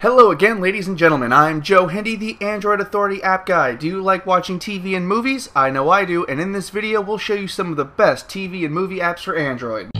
Hello again, ladies and gentlemen. I'm Joe Hendy, the Android Authority app guy. Do you like watching TV and movies? I know I do, and in this video we'll show you some of the best TV and movie apps for Android.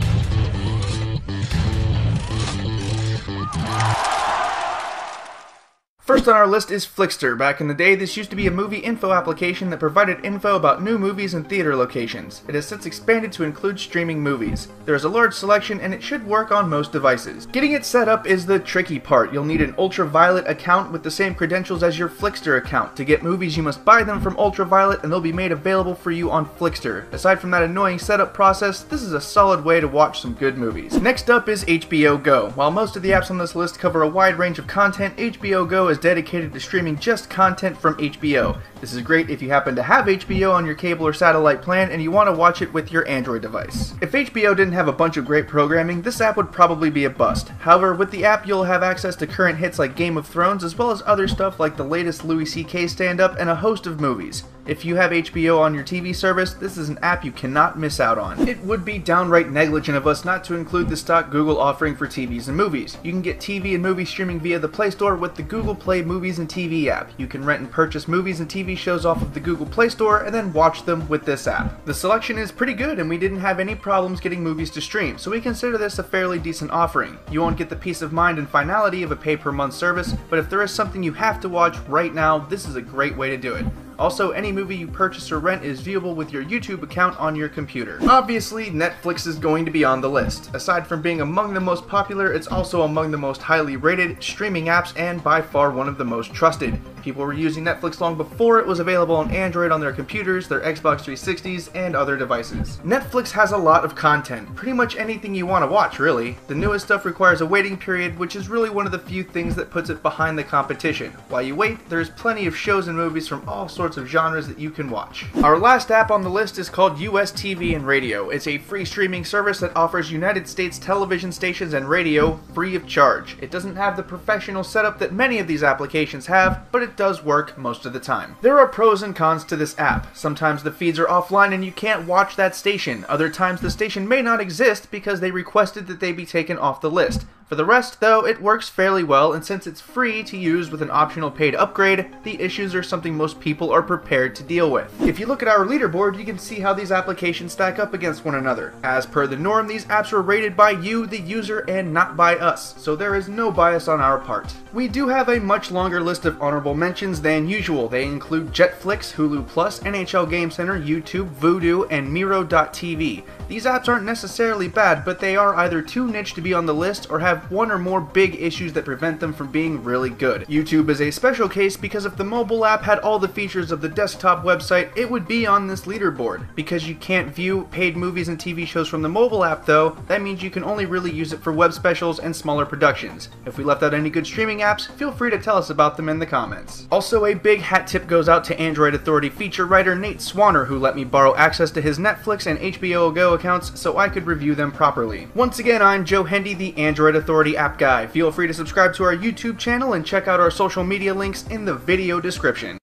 First on our list is Flixster. Back in the day, this used to be a movie info application that provided info about new movies and theater locations. It has since expanded to include streaming movies. There is a large selection and it should work on most devices. Getting it set up is the tricky part. You'll need an Ultraviolet account with the same credentials as your Flixster account. To get movies, you must buy them from Ultraviolet and they'll be made available for you on Flixster. Aside from that annoying setup process, this is a solid way to watch some good movies. Next up is HBO Go. While most of the apps on this list cover a wide range of content, HBO Go is dedicated to streaming just content from HBO. This is great if you happen to have HBO on your cable or satellite plan and you want to watch it with your Android device. If HBO didn't have a bunch of great programming, this app would probably be a bust. However, with the app you'll have access to current hits like Game of Thrones as well as other stuff like the latest Louis C.K. stand-up and a host of movies. If you have HBO on your TV service, this is an app you cannot miss out on. It would be downright negligent of us not to include the stock Google offering for TVs and movies. You can get TV and movie streaming via the Play Store with the Google Play Movies and TV app. You can rent and purchase movies and TV shows off of the Google Play Store and then watch them with this app. The selection is pretty good and we didn't have any problems getting movies to stream, so we consider this a fairly decent offering. You won't get the peace of mind and finality of a pay-per-month service, but if there is something you have to watch right now, this is a great way to do it. Also, any movie you purchase or rent is viewable with your YouTube account on your computer. Obviously, Netflix is going to be on the list. Aside from being among the most popular, it's also among the most highly rated streaming apps and by far one of the most trusted. People were using Netflix long before it was available on Android on their computers, their Xbox 360s, and other devices. Netflix has a lot of content, pretty much anything you want to watch, really. The newest stuff requires a waiting period, which is really one of the few things that puts it behind the competition. While you wait, there's plenty of shows and movies from all sorts of genres that you can watch. Our last app on the list is called US TV and Radio. It's a free streaming service that offers United States television stations and radio free of charge. It doesn't have the professional setup that many of these applications have, but it does work most of the time. There are pros and cons to this app. Sometimes the feeds are offline and you can't watch that station. Other times the station may not exist because they requested that they be taken off the list. For the rest, though, it works fairly well, and since it's free to use with an optional paid upgrade, the issues are something most people are prepared to deal with. If you look at our leaderboard, you can see how these applications stack up against one another. As per the norm, these apps are rated by you, the user, and not by us, so there is no bias on our part. We do have a much longer list of honorable mentions than usual. They include Jetflix, Hulu Plus, NHL Game Center, YouTube, Vudu, and Miro.tv. These apps aren't necessarily bad, but they are either too niche to be on the list or have one or more big issues that prevent them from being really good. YouTube is a special case because if the mobile app had all the features of the desktop website, it would be on this leaderboard. Because you can't view paid movies and TV shows from the mobile app though, that means you can only really use it for web specials and smaller productions. If we left out any good streaming apps, feel free to tell us about them in the comments. Also, a big hat tip goes out to Android Authority feature writer Nate Swanner, who let me borrow access to his Netflix and HBO Go accounts so I could review them properly. Once again, I'm Joe Hendy, the Android Authority app guy. Feel free to subscribe to our YouTube channel and check out our social media links in the video description.